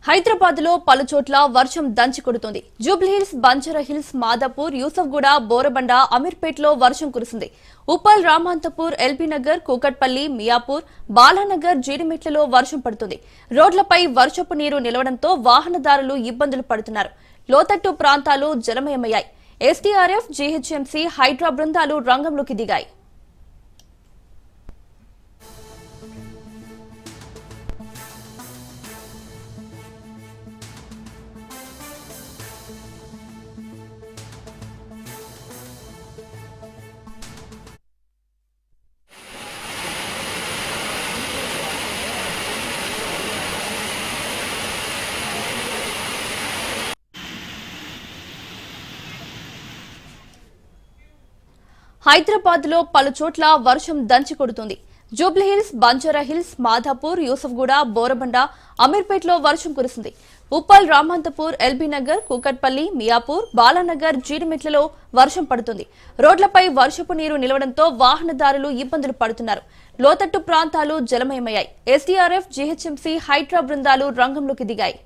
హైదరాబాద్ లో పలుచోట్ల వర్షం దంచి కొడుతోంది. జూబ్లీహిల్స్, బంజారాహిల్స్, మాదాపూర్, యూసఫ్గూడ, బోరబండ, అమీర్పేట్లో వర్షం కురిసింది. ఉప్పల్, రామాంతపూర్, ఎల్బీనగర్, కూకట్పల్లి, మియాపూర్, బాలానగర్, జీడిమెట్లలో వర్షం పడుతుంది. రోడ్లపై వర్షపు నీరు నిలవడంతో వాహనదారులు ఇబ్బందులు పడుతున్నారు. లోతట్టు ప్రాంతాలు జలమయమయ్యాయి. ఎస్డీఆర్ఎఫ్, జీహెచ్ఎంసీ, హైడ్రా బృందాలు రంగంలోకి దిగాయి. హైదరాబాద్ లో పలుచోట్ల వర్షం దంచి కొడుతోంది. జూబ్లీహిల్స్, బంజారాహిల్స్, మాదాపూర్, యూసఫ్గూడ, బోరబండ, అమీర్పేట్లో వర్షం కురిసింది. ఉప్పల్, రామాంతపూర్, ఎల్బీనగర్, కూకట్పల్లి, మియాపూర్, బాలానగర్, జీడిమెట్లలో వర్షం పడుతుంది. రోడ్లపై వర్షపు నీరు నిలవడంతో వాహనదారులు ఇబ్బందులు పడుతున్నారు. లోతట్టు ప్రాంతాలు జలమయమయ్యాయి. ఎస్డీఆర్ఎఫ్, జీహెచ్ఎంసీ, హైడ్రా బృందాలు రంగంలోకి దిగాయి.